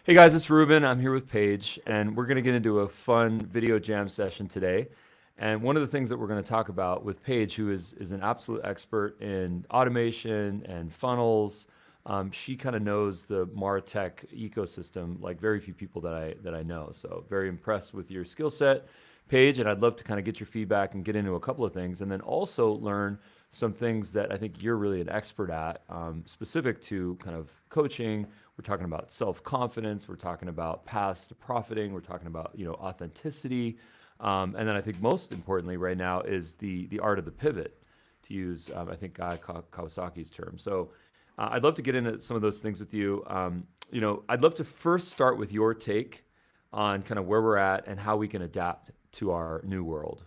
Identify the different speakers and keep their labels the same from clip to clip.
Speaker 1: Hey guys, it's Ruben. I'm here with Paige, and we're going to get into a fun video jam session today. And one of the things that we're going to talk about with Paige, who is an absolute expert in automation and funnels, she kind of knows the MarTech ecosystem like very few people that I know. So very impressed with your skill set, Paige, and I'd love to kind of get your feedback and get into a couple of things, and then also learn some things that I think you're really an expert at, specific to kind of coaching. We're talking about self-confidence. We're talking about paths to profiting. We're talking about authenticity, and then I think most importantly right now is the art of the pivot, to use I think Guy Kawasaki's term. So I'd love to get into some of those things with you. I'd love to first start with your take on kind of where we're at and how we can adapt to our new world.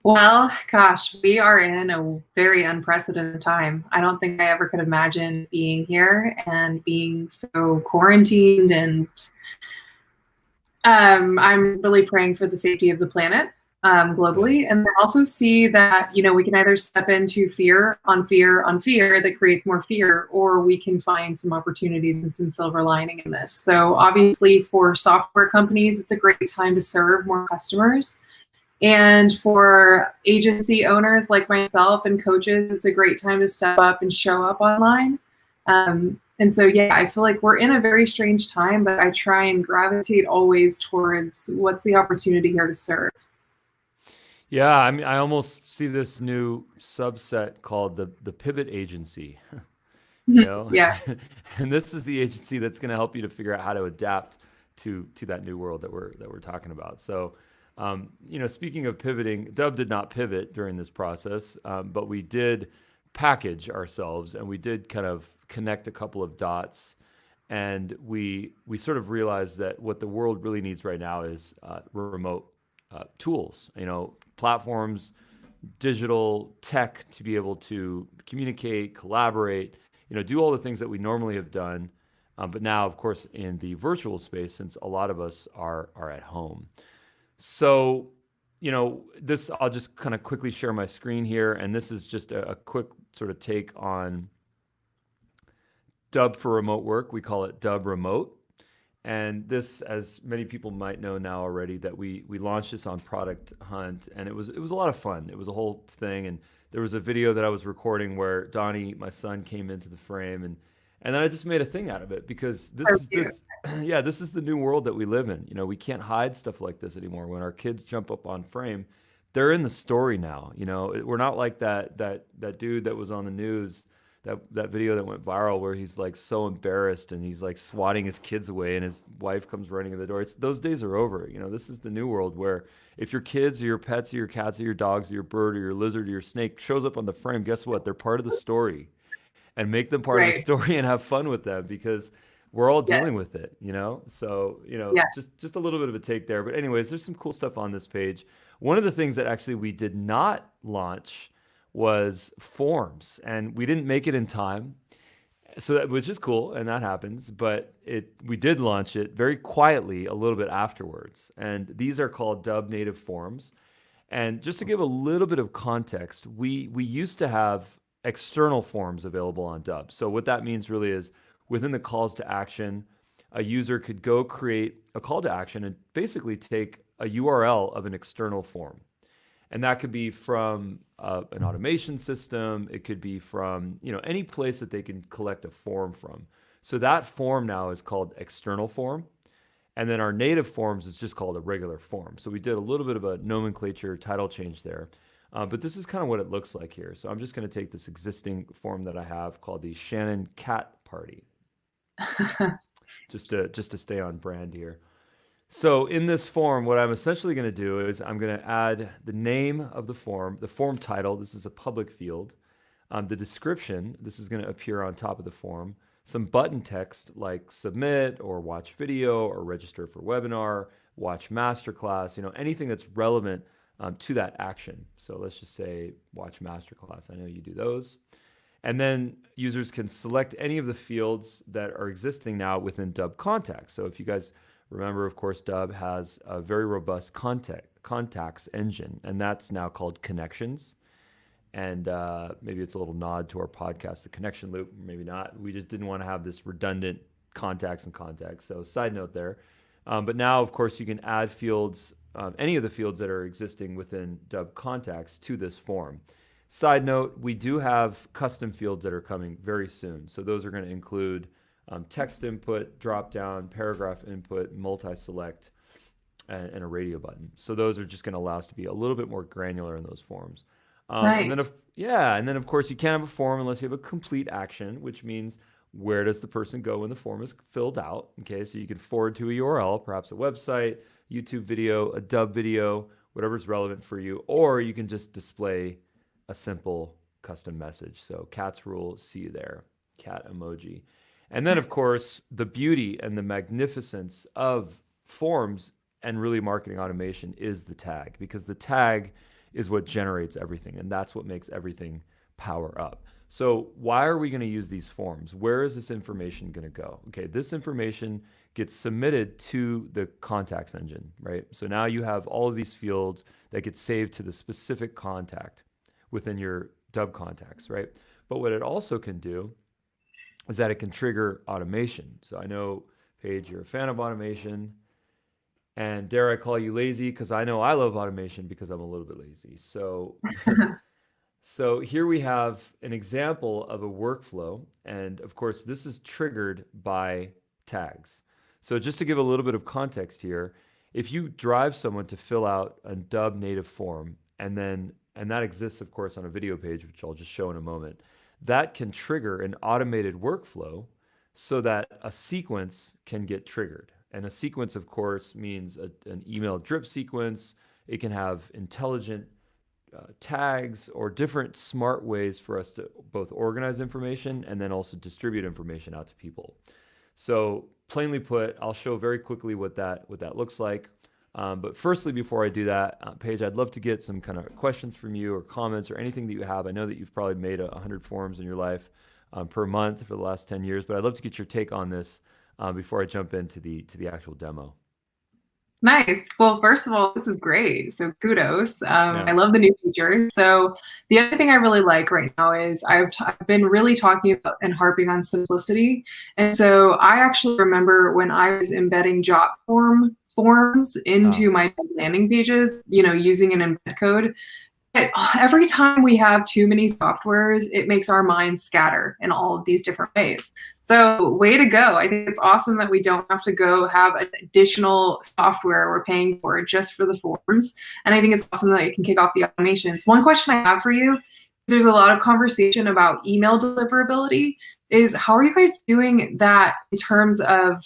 Speaker 2: Well, gosh, we are in a very unprecedented time. I don't think I ever could imagine being here and being so quarantined. And I'm really praying for the safety of the planet
Speaker 1: Good.
Speaker 2: globally. And I also see that, we can either step into fear on fear on fear that creates more fear, or we can find some opportunities and some silver lining in this. So obviously for software companies, it's a great time to serve more customers. And for agency owners like myself and coaches, it's a great time to step up and show up online. And so, yeah, I feel like we're in a very strange time, but I try and gravitate always towards what's the opportunity here to serve.
Speaker 1: Yeah, I mean, I almost see this new subset called the pivot agency, you know,
Speaker 2: Yeah,
Speaker 1: and this is the agency that's going to help you to figure out how to adapt to that new world that we're talking about. So, speaking of pivoting, Dubb did not pivot during this process, but we did package ourselves and we did kind of connect a couple of dots, and we sort of realized that what the world really needs right now is remote tools, platforms, digital tech to be able to communicate, collaborate, do all the things that we normally have done. But now, of course, in the virtual space, since a lot of us are at home. So, this, I'll just kind of quickly share my screen here. And this is just a quick sort of take on Dubb for remote work. We call it Dubb Remote. And this, as many people might know now already, that we launched this on Product Hunt, and it was a lot of fun. It was a whole thing, and there was a video that I was recording where Donnie, my son, came into the frame, and then I just made a thing out of it because this
Speaker 2: so
Speaker 1: is
Speaker 2: cute.
Speaker 1: this yeah, this is the new world that we live in. We can't hide stuff like this anymore. When our kids jump up on frame, they're in the story now. We're not like that dude that was on the news, that video that went viral where he's like so embarrassed and he's like swatting his kids away and his wife comes running in the door. Those days are over. This is the new world where if your kids or your pets or your cats or your dogs or your bird or your lizard or your snake shows up on the frame, guess what? They're part of the story, and make them part of the
Speaker 2: Right.
Speaker 1: story and have fun with them because we're all
Speaker 2: Yeah.
Speaker 1: dealing with it. So,
Speaker 2: Yeah.
Speaker 1: just a little bit of a take there. But anyways, there's some cool stuff on this page. One of the things that actually we did not launch was forms, and we didn't make it in time. So that was just cool, and that happens. But we did launch it very quietly a little bit afterwards. And these are called Dubb native forms. And just to give a little bit of context, we used to have external forms available on Dubb. So what that means really is within the calls to action, a user could go create a call to action and basically take a URL of an external form. And that could be from an automation system. It could be from any place that they can collect a form from. So that form now is called external form. And then our native forms is just called a regular form. So we did a little bit of a nomenclature title change there. But this is kind of what it looks like here. So I'm just going to take this existing form that I have called the Shannon Cat Party, just to stay on brand here. So in this form, what I'm essentially going to do is I'm going to add the name of the form title. This is a public field. The description, this is going to appear on top of the form. Some button text like submit or watch video or register for webinar, watch masterclass, anything that's relevant to that action. So let's just say watch masterclass. I know you do those. And then users can select any of the fields that are existing now within Dubb Contacts. So if you guys remember, of course, Dubb has a very robust contacts engine, and that's now called Connections. And maybe it's a little nod to our podcast, The Connection Loop. Maybe not. We just didn't want to have this redundant contacts and contacts. So side note there. But now, of course, you can add fields, any of the fields that are existing within Dubb contacts to this form. Side note, we do have custom fields that are coming very soon. So those are going to include text input, drop down, paragraph input, multi-select, and a radio button. So those are just going to allow us to be a little bit more granular in those forms.
Speaker 2: Nice.
Speaker 1: And then of course you can't have a form unless you have a complete action, which means where does the person go when the form is filled out? Okay, so you can forward to a URL, perhaps a website, YouTube video, a Dubb video, whatever's relevant for you, or you can just display a simple custom message. So cats rule, see you there, cat emoji. And then of course, the beauty and the magnificence of forms and really marketing automation is the tag, because the tag is what generates everything, and that's what makes everything power up. So why are we going to use these forms? Where is this information going to go? Okay, this information gets submitted to the contacts engine, right? So now you have all of these fields that get saved to the specific contact within your Dubb contacts, right? But what it also can do is that it can trigger automation. So I know, Paige, you're a fan of automation. And dare I call you lazy? Because I know I love automation because I'm a little bit lazy. So, so here we have an example of a workflow. And of course, this is triggered by tags. So just to give a little bit of context here, if you drive someone to fill out a Dubb native form, and that exists, of course, on a video page, which I'll just show in a moment, that can trigger an automated workflow so that a sequence can get triggered. And a sequence, of course, means an email drip sequence. It can have intelligent tags or different smart ways for us to both organize information and then also distribute information out to people. So plainly put, I'll show very quickly what that looks like. But firstly, before I do that, Paige, I'd love to get some kind of questions from you or comments or anything that you have. I know that you've probably made 100 forms in your life per month for the last 10 years, but I'd love to get your take on this before I jump into the actual demo.
Speaker 2: Nice. Well, first of all, this is great. So kudos. I love the new feature. So the other thing I really like right now is I've been really talking about and harping on simplicity. And so I actually remember when I was embedding job forms into my landing pages, using an embed code. Every time we have too many softwares, it makes our minds scatter in all of these different ways. So way to go. I think it's awesome that we don't have to go have additional software we're paying for just for the forms. And I think it's awesome that you can kick off the automations. One question I have for you, there's a lot of conversation about email deliverability, is how are you guys doing that in terms of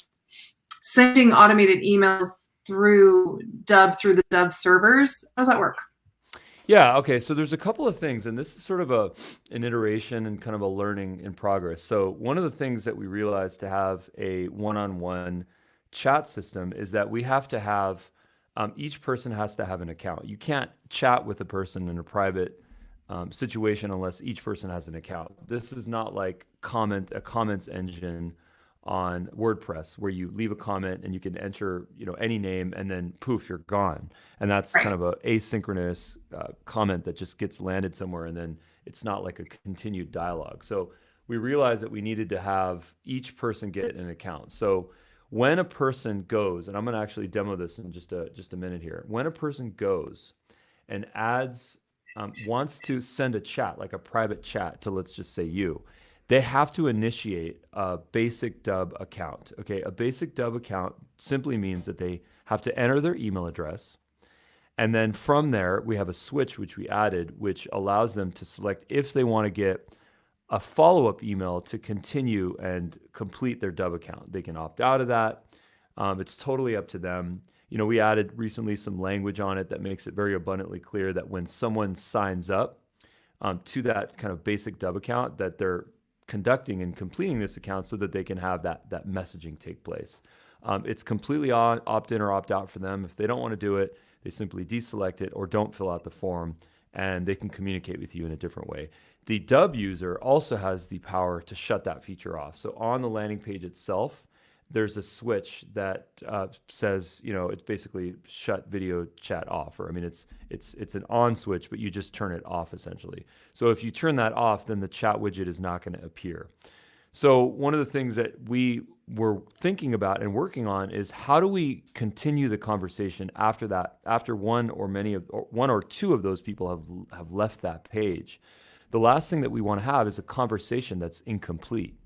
Speaker 2: sending automated emails through Dubb, through the Dubb servers? How does that work?
Speaker 1: Yeah, okay, so there's a couple of things, and this is sort of an iteration and kind of a learning in progress. So one of the things that we realized to have a one-on-one chat system is that we have to have, each person has to have an account. You can't chat with a person in a private situation unless each person has an account. This is not like a comments engine on WordPress where you leave a comment and you can enter any name and then poof, you're gone. And that's kind of a asynchronous comment that just gets landed somewhere, and then it's not like a continued dialogue. So we realized that we needed to have each person get an account. So when a person goes, and I'm going to actually demo this in just a minute here. When a person goes and wants to send a chat, like a private chat to, let's just say you, they have to initiate a basic Dubb account. Okay, a basic Dubb account simply means that they have to enter their email address. And then from there, we have a switch which we added, which allows them to select if they want to get a follow-up email to continue and complete their Dubb account. They can opt out of that. It's totally up to them. We added recently some language on it that makes it very abundantly clear that when someone signs up to that kind of basic Dubb account, that they're conducting and completing this account so that they can have that messaging take place. It's completely opt-in or opt-out for them. If they don't want to do it, they simply deselect it or don't fill out the form, and they can communicate with you in a different way. The Dubb user also has the power to shut that feature off. So on the landing page itself, there's a switch that says, it's basically shut video chat off, or it's an on switch, but you just turn it off essentially. So if you turn that off, then the chat widget is not going to appear. So one of the things that we we're thinking about and working on is how do we continue the conversation after that, after one or two of those people have left that page. The last thing that we want to have is a conversation that's incomplete.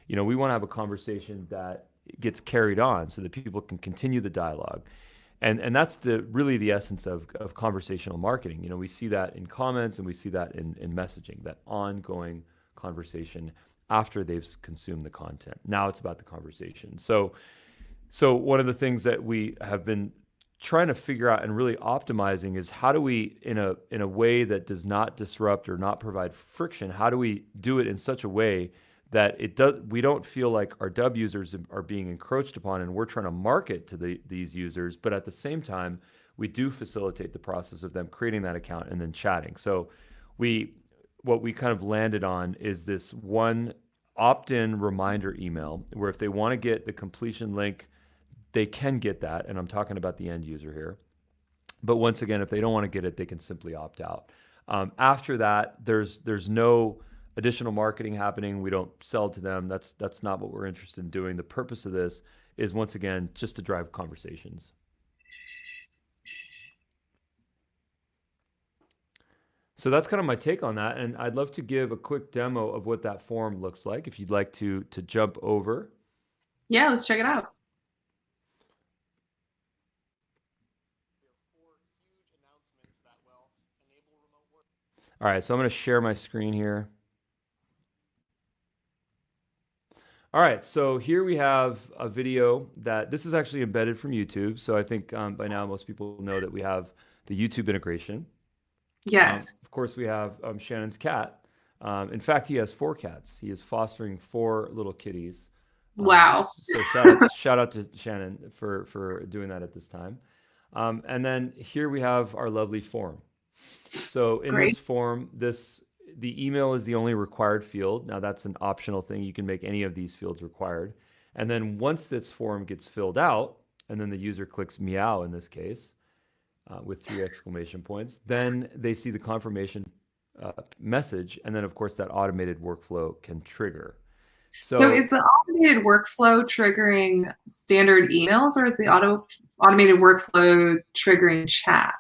Speaker 1: We want to have a conversation that gets carried on so that people can continue the dialogue. And that's really the essence of conversational marketing. We see that in comments and we see that in messaging, that ongoing conversation after they've consumed the content. Now it's about the conversation. So one of the things that we have been trying to figure out and really optimizing is how do we, in a way that does not disrupt or not provide friction, how do we do it in such a way that we don't feel like our Dubb users are being encroached upon, and we're trying to market to these users, but at the same time, we do facilitate the process of them creating that account and then chatting. So what we kind of landed on is this one opt-in reminder email where if they want to get the completion link, they can get that. And I'm talking about the end user here. But once again, if they don't want to get it, they can simply opt out. After that, there's no additional marketing happening. We don't sell to them. That's not what we're interested in doing. The purpose of this is, once again, just to drive conversations. So that's kind of my take on that. And I'd love to give a quick demo of what that form looks like if you'd like to jump over.
Speaker 2: Yeah, let's check it out.
Speaker 1: All right, so I'm going to share my screen here. All right, so here we have a video this is actually embedded from YouTube. So I think by now most people know that we have the YouTube integration.
Speaker 2: Yes.
Speaker 1: Of course, we have Shannon's cat. In fact, he has 4 cats. He is fostering 4 little kitties.
Speaker 2: Wow.
Speaker 1: So shout out to Shannon for doing that at this time. And then here we have our lovely form. So in
Speaker 2: Great.
Speaker 1: this form, the email is the only required field. Now that's an optional thing. You can make any of these fields required. And then once this form gets filled out, and then the user clicks meow in this case, with 3 exclamation points, then they see the confirmation message. And then of course that automated workflow can trigger.
Speaker 2: So is the automated workflow triggering standard emails, or is the automated workflow triggering chats?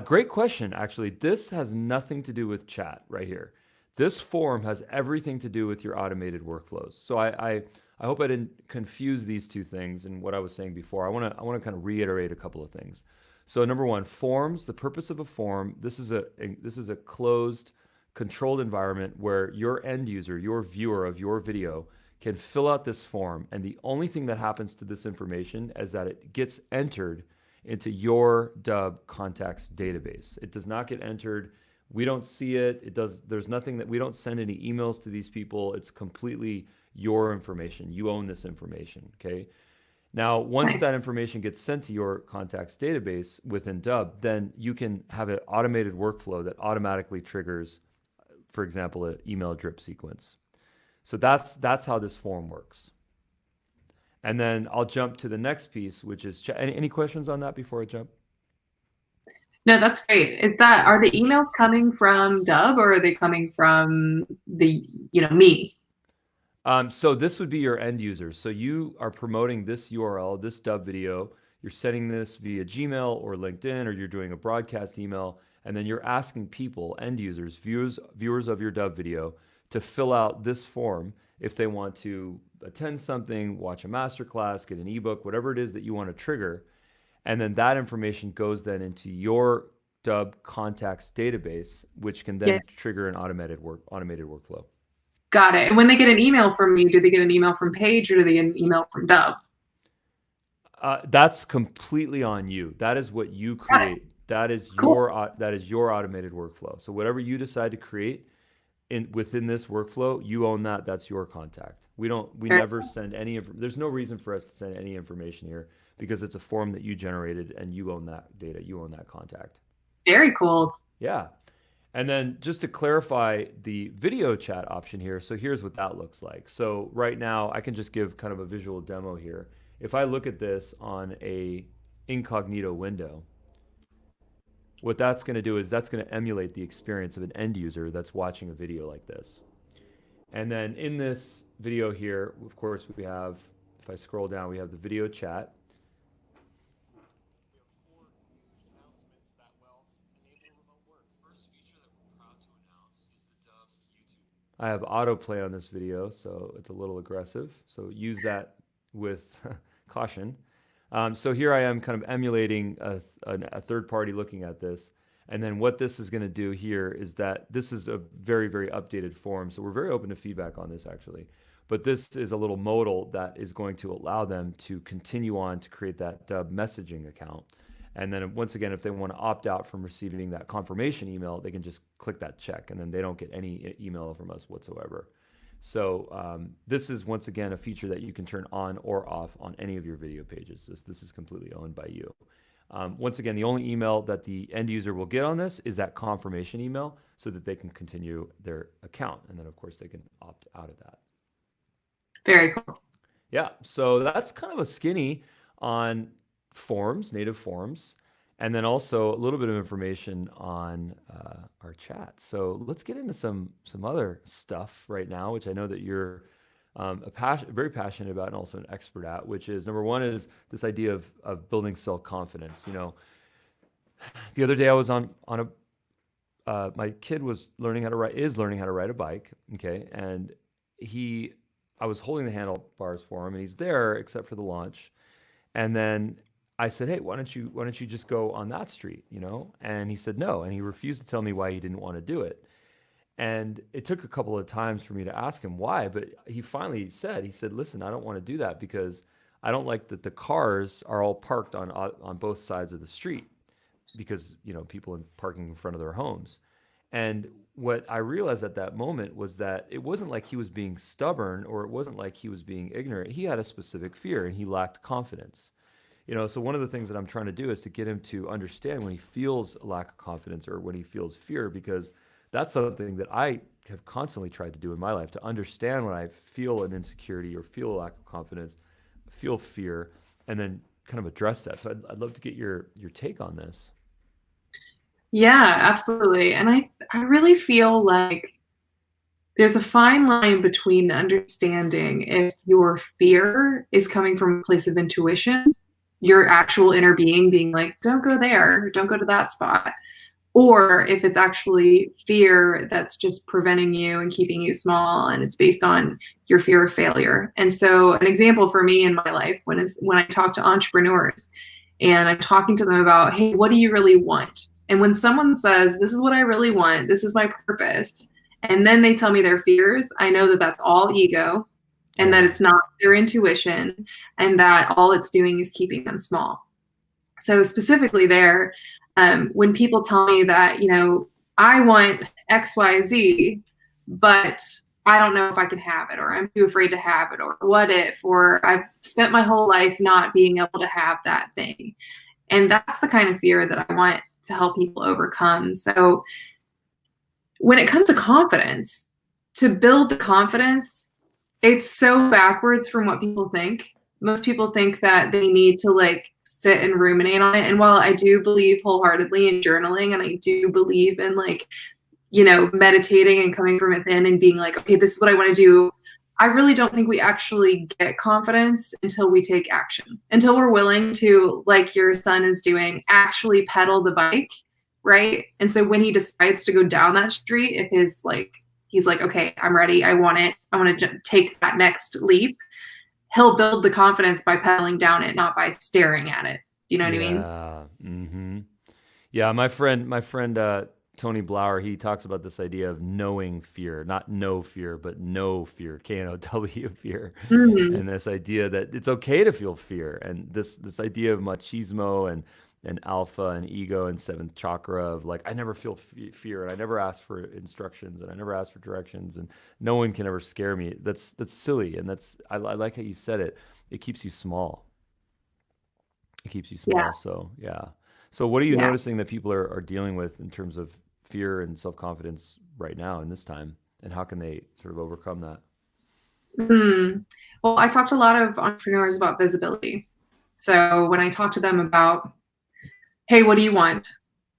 Speaker 1: Great question, actually. This has nothing to do with chat right here. This form has everything to do with your automated workflows. So I hope I didn't confuse these two things in what I was saying before. I want to kind of reiterate a couple of things. So number one, forms. The purpose of a form. This is a closed, controlled environment where your end user, your viewer of your video, can fill out this form, and the only thing that happens to this information is that it gets entered into your Dubb contacts database. It does not get entered. We don't see it. There's nothing that we don't send any emails to these people. It's completely your information. You own this information. Okay. Now, once that information gets sent to your contacts database within Dubb, then you can have an automated workflow that automatically triggers, for example, an email drip sequence. So that's how this form works. And then I'll jump to the next piece, which is any questions on that before I jump?
Speaker 2: No, that's great. Are the emails coming from Dubb, or are they coming from me?
Speaker 1: So this would be your end users. So you are promoting this URL, this Dubb video. You're sending this via Gmail or LinkedIn, or you're doing a broadcast email, and then you're asking people, end users, viewers of your Dubb video, to fill out this form if they want to attend something, watch a masterclass, get an ebook, whatever it is that you want to trigger. And then that information goes then into your Dubb contacts database, which can then trigger an automated workflow.
Speaker 2: Got it. And when they get an email from you, do they get an email from Paige, or do they get an email from Dubb?
Speaker 1: That's completely on you. That is what you create. That is your automated workflow. So whatever you decide to create within this workflow, you own that. That's your contact. We never send any. There's no reason for us to send any information here because it's a form that you generated and you own that data. You own that contact.
Speaker 2: Very cool.
Speaker 1: Yeah. And then just to clarify the video chat option here. So here's what that looks like. So right now I can just give kind of a visual demo here. If I look at this on a incognito window, what that's going to do is that's going to emulate the experience of an end user that's watching a video like this. And then in this video here, of course, we have, if I scroll down, we have the video chat. I have autoplay on this video, so it's a little aggressive. So use that with caution. So here I am kind of emulating a third party looking at this. And then what this is going to do here is that this is a very, very updated form. So we're very open to feedback on this actually. But this is a little modal that is going to allow them to continue on to create that Dubb messaging account. And then once again, if they want to opt out from receiving that confirmation email, they can just click that check and then they don't get any email from us whatsoever. So this is once again a feature that you can turn on or off on any of your video pages. This is completely owned by you. Once again, the only email that the end user will get on this is that confirmation email so that they can continue their account. And then of course they can opt out of that.
Speaker 2: Very cool.
Speaker 1: Yeah, so that's kind of a skinny on forms, native forms, and then also a little bit of information on our chat. So let's get into some other stuff right now, which I know that you're very passionate about and also an expert at, which is number one is this idea of building self-confidence. You know, the other day I was on a my kid is learning how to ride a bike. Okay, and I was holding the handlebars for him, and he's there except for the launch, and then I said, hey, why don't you just go on that street, you know? And he said no, and he refused to tell me why he didn't want to do it. And it took a couple of times for me to ask him why, but he finally said, listen, I don't want to do that because I don't like that the cars are all parked on both sides of the street because, you know, people are parking in front of their homes. And what I realized at that moment was that it wasn't like he was being stubborn or it wasn't like he was being ignorant. He had a specific fear and he lacked confidence. You know, so one of the things that I'm trying to do is to get him to understand when he feels a lack of confidence or when he feels fear, because that's something that I have constantly tried to do in my life, to understand when I feel an insecurity or feel a lack of confidence, feel fear, and then kind of address that. So I'd love to get your take on this.
Speaker 2: Yeah, absolutely. And I really feel like there's a fine line between understanding if your fear is coming from a place of intuition, your actual inner being like, don't go there, don't go to that spot, or if it's actually fear that's just preventing you and keeping you small and it's based on your fear of failure. And so an example for me in my life when I talk to entrepreneurs and I'm talking to them about, hey, what do you really want? And when someone says, this is what I really want, this is my purpose, and then they tell me their fears, I know that that's all ego and that it's not their intuition and that all it's doing is keeping them small. So specifically there, when people tell me that, you know, I want X, Y, Z, but I don't know if I can have it, or I'm too afraid to have it, or what if, or I've spent my whole life not being able to have that thing. And that's the kind of fear that I want to help people overcome. So when it comes to confidence, to build the confidence, it's so backwards from what people think. Most people think that they need to like sit and ruminate on it. And while I do believe wholeheartedly in journaling, and I do believe in like, you know, meditating and coming from within and being like, okay, this is what I want to do, I really don't think we actually get confidence until we take action, until we're willing to, like your son is doing, actually pedal the bike, right? And so when he decides to go down that street, if he's like, okay, I'm ready, I want it, I want to take that next leap, he'll build the confidence by pedaling down it, not by staring at it. Do you know what I mean?
Speaker 1: Yeah. Mm-hmm. Yeah. My friend, Tony Blauer, he talks about this idea of knowing fear, not no fear, but know fear, K-N-O-W fear.
Speaker 2: Mm-hmm.
Speaker 1: And this idea that it's okay to feel fear. And this idea of machismo and alpha and ego and seventh chakra of like, I never feel fear and I never ask for instructions and I never ask for directions and no one can ever scare me. That's silly. And I like how you said it. It keeps you small. It keeps you small.
Speaker 2: Yeah.
Speaker 1: So yeah. So what are you noticing that people are dealing with in terms of fear and self-confidence right now in this time? And how can they sort of overcome that?
Speaker 2: Well, I talked to a lot of entrepreneurs about visibility. So when I talk to them about, hey, what do you want?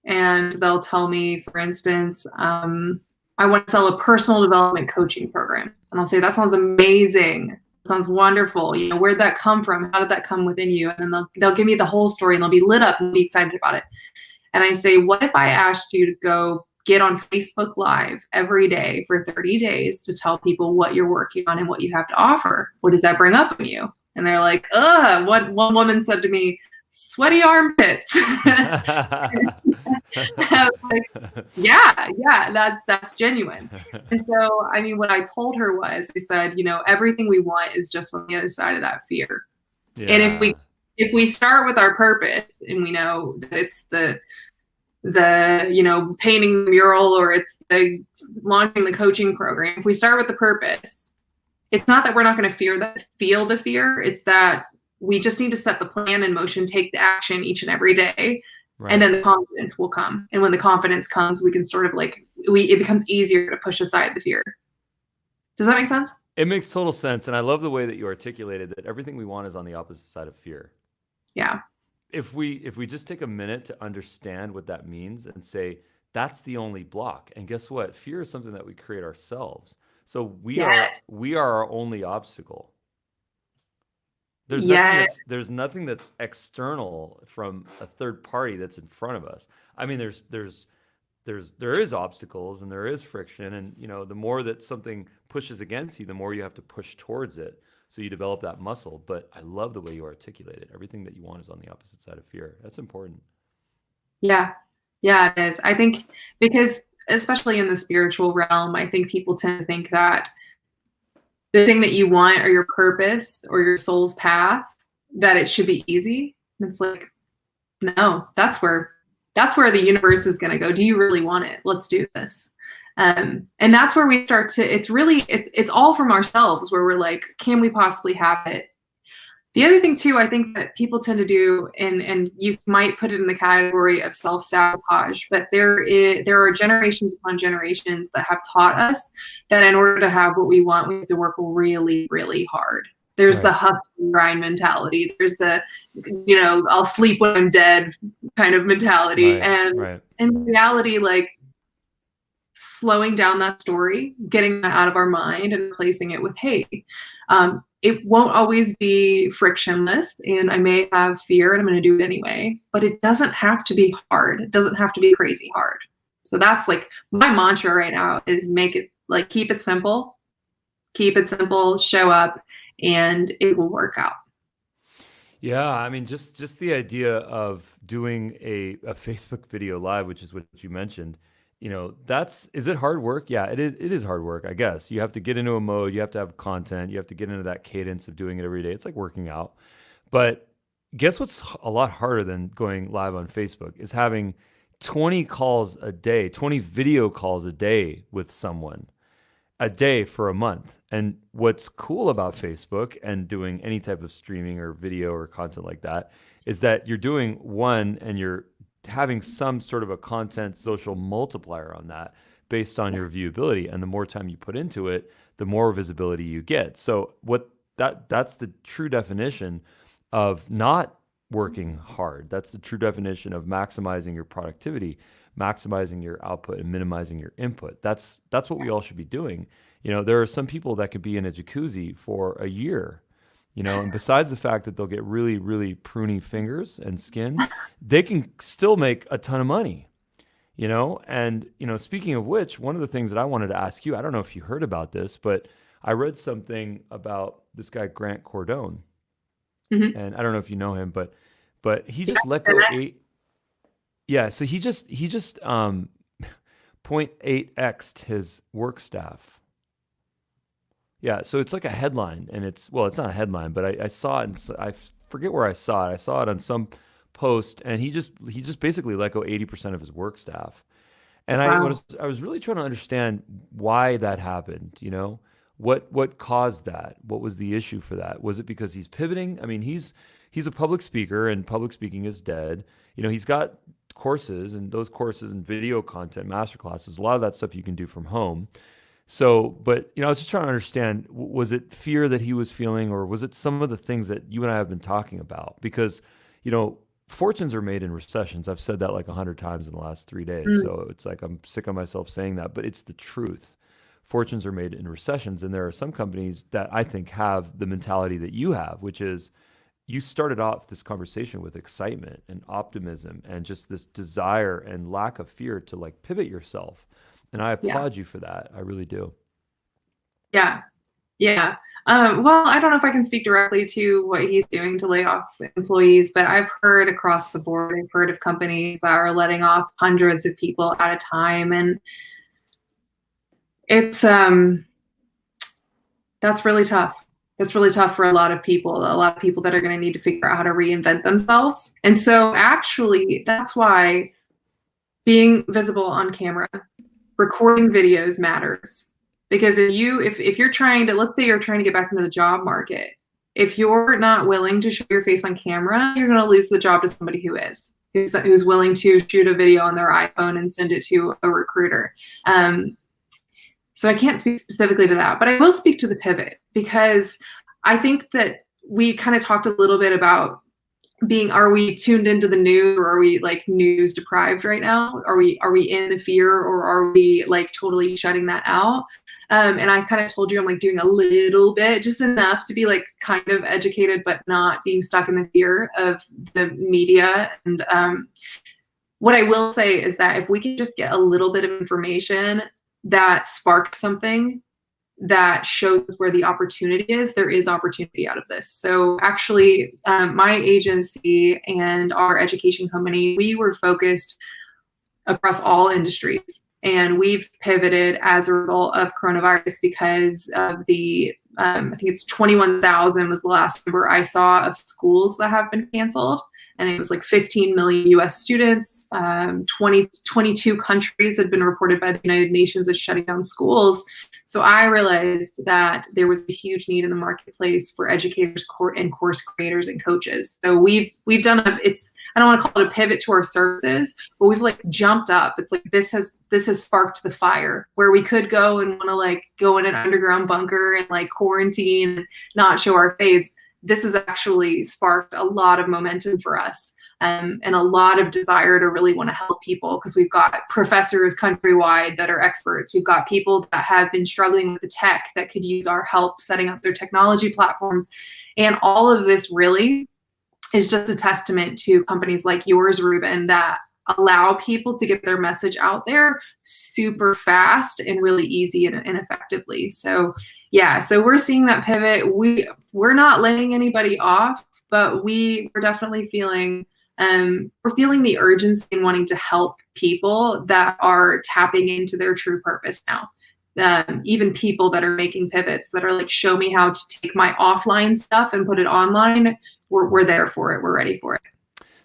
Speaker 2: And they'll tell me, for instance, I I want to sell a personal development coaching program. And I'll say, that sounds amazing. Sounds wonderful. You know, where'd that come from? How did that come within you? And then they'll give me the whole story and they'll be lit up and be excited about it. And I say, what if I asked you to go get on Facebook Live every day for 30 days to tell people what you're working on and what you have to offer? What does that bring up in you? And they're like, what one woman said to me, sweaty armpits. I was like, yeah, that's genuine. And so, I mean, what I told her was, I said, you know, everything we want is just on the other side of that fear. Yeah. And if we start with our purpose and we know that it's the you know, painting the mural or it's the launching the coaching program, if we start with the purpose, it's not that we're not going to feel the fear. It's that we just need to set the plan in motion, take the action each and every day. Right. And then the confidence will come. And when the confidence comes, we can sort of like, it becomes easier to push aside the fear. Does that make sense?
Speaker 1: It makes total sense. And I love the way that you articulated that everything we want is on the opposite side of fear.
Speaker 2: Yeah. If
Speaker 1: we just take a minute to understand what that means and say, that's the only block. And guess what? Fear is something that we create ourselves. So we are our only obstacle. There's nothing that's external from a third party that's in front of us. I mean, there is obstacles and there is friction, and you know, the more that something pushes against you, the more you have to push towards it. So you develop that muscle. But I love the way you articulate it. Everything that you want is on the opposite side of fear. That's important.
Speaker 2: Yeah, it is. I think because especially in the spiritual realm, I think people tend to think that the thing that you want or your purpose or your soul's path, that it should be easy. And it's like, no, that's where the universe is going to go. Do you really want it? Let's do this. And that's where we start to, it's all from ourselves, where we're like, can we possibly have it? The other thing too, I think that people tend to do, and you might put it in the category of self-sabotage, but there are generations upon generations that have taught us that in order to have what we want, we have to work really, really hard. There's the hustle and grind mentality. There's the, you know, I'll sleep when I'm dead kind of mentality. And in reality, like, slowing down that story, getting that out of our mind and replacing it with, hey, it won't always be frictionless, and I may have fear and I'm going to do it anyway, but it doesn't have to be hard. It doesn't have to be crazy hard. So that's like my mantra right now, is make it like, keep it simple, show up, and it will work out.
Speaker 1: Yeah. I mean, just the idea of doing a Facebook video live, which is what you mentioned, you know, is it hard work? Yeah, it is hard work, I guess. You have to get into a mode, you have to have content, you have to get into that cadence of doing it every day. It's like working out. But guess what's a lot harder than going live on Facebook is having 20 calls a day, 20 video calls a day with someone a day for a month. And what's cool about Facebook and doing any type of streaming or video or content like that is that you're doing one and you're having some sort of a content social multiplier on that based on your viewability. And the more time you put into it, the more visibility you get. So that's the true definition of not working hard. That's the true definition of maximizing your productivity, maximizing your output, and minimizing your input. That's what we all should be doing. You know, there are some people that could be in a jacuzzi for a year, you know, and besides the fact that they'll get really, really pruny fingers and skin, they can still make a ton of money, you know? And, you know, speaking of which, one of the things that I wanted to ask you, I don't know if you heard about this, but I read something about this guy, Grant Cardone. Mm-hmm. And I don't know if you know him, but he just let go 8. Yeah. So he just 0.8x'd his work staff. Yeah, so it's like a headline, and it's not a headline, but I saw it, and I forget where I saw it. I saw it on some post, and he just basically let go 80% of his work staff. And wow. I was really trying to understand why that happened. You know, what caused that? What was the issue for that? Was it because he's pivoting? I mean, he's a public speaker, and public speaking is dead. You know, he's got courses, and those courses and video content, masterclasses, a lot of that stuff you can do from home. So, but, you know, I was just trying to understand, was it fear that he was feeling, or was it some of the things that you and I have been talking about? Because, you know, fortunes are made in recessions. I've said that like 100 times in the last 3 days.
Speaker 2: Mm.
Speaker 1: So it's like I'm sick of myself saying that, but it's the truth. Fortunes are made in recessions. And there are some companies that I think have the mentality that you have, which is you started off this conversation with excitement and optimism and just this desire and lack of fear to like pivot yourself. And I
Speaker 2: Yeah.
Speaker 1: applaud you for that. I really do.
Speaker 2: Yeah. Yeah. Well, I don't know if I can speak directly to what he's doing to lay off employees, but I've heard across the board, I've heard of companies that are letting off hundreds of people at a time. And it's, that's really tough. That's really tough for a lot of people that are going to need to figure out how to reinvent themselves. And so actually, that's why being visible on camera, recording videos matters. Because if you're trying to, let's say you're trying to get back into the job market, if you're not willing to show your face on camera, you're going to lose the job to somebody who's willing to shoot a video on their iPhone and send it to a recruiter. So I can't speak specifically to that, but I will speak to the pivot, because I think that we kind of talked a little bit about are we tuned into the news, or are we like news deprived right now? Are we in the fear, or are we like totally shutting that out? And I kind of told you I'm like doing a little bit, just enough to be like kind of educated, but not being stuck in the fear of the media. And what I will say is that if we can just get a little bit of information that sparked something that shows where the opportunity is, there is opportunity out of this. So actually, my agency and our education company, we were focused across all industries. And we've pivoted as a result of coronavirus because of the, I think it's 21,000 was the last number I saw of schools that have been canceled. And it was like 15 million US students. 22 countries had been reported by the United Nations as shutting down schools. So I realized that there was a huge need in the marketplace for educators and course creators and coaches. So we've done I don't want to call it a pivot to our services, but we've like jumped up. It's like this has sparked the fire where we could go and want to like go in an underground bunker and like quarantine and not show our face. This has actually sparked a lot of momentum for us, and a lot of desire to really want to help people, because we've got professors countrywide that are experts. We've got people that have been struggling with the tech that could use our help setting up their technology platforms. And all of this really is just a testament to companies like yours, Ruben, that allow people to get their message out there super fast and really easy and effectively. So yeah, so we're seeing that pivot. We're not laying anybody off, but we're definitely feeling we're feeling the urgency in wanting to help people that are tapping into their true purpose now. Even people that are making pivots that are like, show me how to take my offline stuff and put it online. We're there for it. We're ready for it.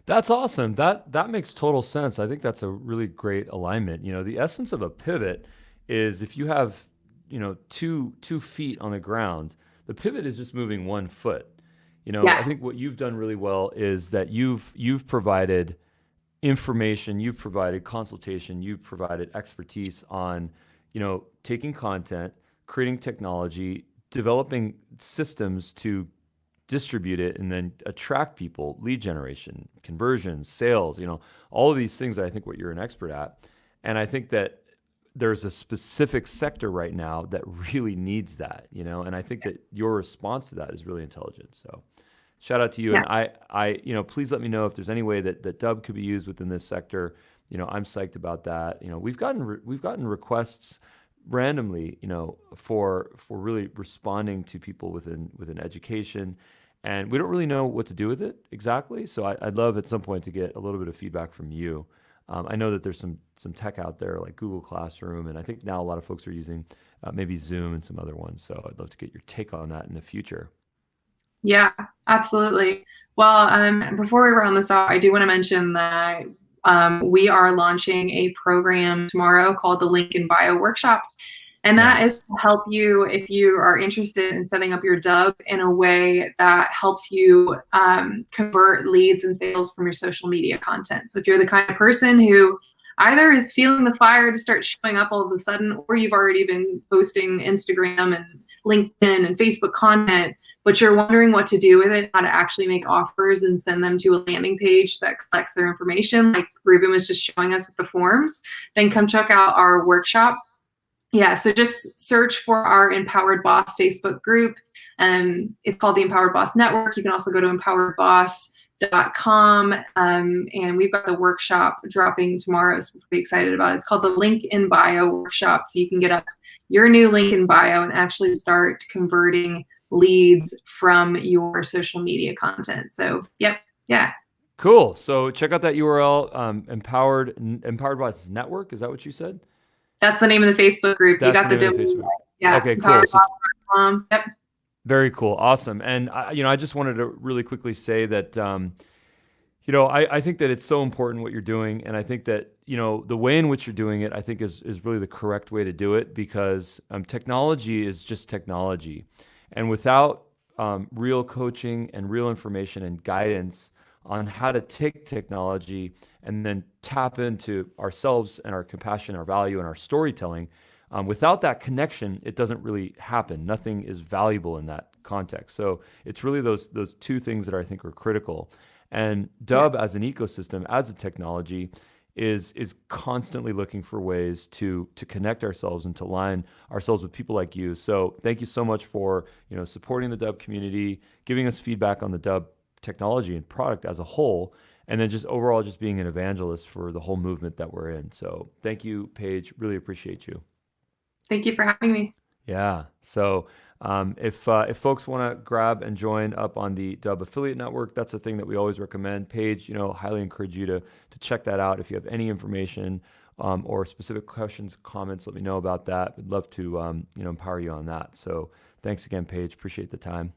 Speaker 1: That's awesome. That makes total sense. I think that's a really great alignment. You know, the essence of a pivot is if you have, you know, two feet on the ground, the pivot is just moving 1 foot. You know,
Speaker 2: Yeah.
Speaker 1: I think what you've done really well is that you've provided information, you've provided consultation, you've provided expertise on, you know, taking content, creating technology, developing systems to distribute it and then attract people, lead generation, conversions, sales, you know, all of these things I think what you're an expert at. And I think that there's a specific sector right now that really needs that, you know, and I think that your response to that is really intelligent. So shout out to you.
Speaker 2: Yeah.
Speaker 1: And I, you know, please let me know if there's any way that Dubb could be used within this sector. You know, I'm psyched about that. You know, we've gotten requests randomly, you know, for really responding to people within education. And we don't really know what to do with it exactly. So I'd love at some point to get a little bit of feedback from you. I know that there's some tech out there like Google Classroom, and I think now a lot of folks are using maybe Zoom and some other ones. So I'd love to get your take on that in the future.
Speaker 2: Yeah, absolutely. Well, before we round this out, I do want to mention that we are launching a program tomorrow called the Link in Bio Workshop. And that
Speaker 1: Nice.
Speaker 2: is to help you if you are interested in setting up your Dubb in a way that helps you convert leads and sales from your social media content. So if you're the kind of person who either is feeling the fire to start showing up all of a sudden, or you've already been posting Instagram and LinkedIn and Facebook content, but you're wondering what to do with it, how to actually make offers and send them to a landing page that collects their information, like Ruben was just showing us with the forms, then come check out our workshop. Yeah, so just search for our Empowered Boss Facebook group. It's called the Empowered Boss Network. You can also go to empoweredboss.com, and we've got the workshop dropping tomorrow, so we're pretty excited about it. It's called the Link in Bio Workshop, so you can get up your new link in bio and actually start converting leads from your social media content. So, yep, yeah.
Speaker 1: Cool. So check out that URL, Empowered Boss Network. Is that what you said?
Speaker 2: That's the name of the Facebook group.
Speaker 1: That's
Speaker 2: you got the
Speaker 1: Facebook.
Speaker 2: Yeah.
Speaker 1: Okay, cool. So,
Speaker 2: yep.
Speaker 1: very cool. Awesome. And I just wanted to really quickly say that, I think that it's so important what you're doing. And I think that, the way in which you're doing it, I think is really the correct way to do it, because technology is just technology. And without real coaching and real information and guidance on how to take technology and then tap into ourselves and our compassion, our value, and our storytelling, without that connection, it doesn't really happen. Nothing is valuable in that context. So it's really those two things that I think are critical. And Dubb, as an ecosystem, as a technology, is constantly looking for ways to connect ourselves and to align ourselves with people like you. So thank you so much for supporting the Dubb community, giving us feedback on the Dubb technology and product as a whole, and then just overall just being an evangelist for the whole movement that we're in. So thank you, Paige. Really appreciate you.
Speaker 2: Thank you for having me.
Speaker 1: Yeah. So if folks want to grab and join up on the Dubb affiliate network, that's the thing that we always recommend. Paige, highly encourage you to check that out. If you have any information or specific questions, comments, let me know about that. We'd love to empower you on that. So thanks again, Paige. Appreciate the time.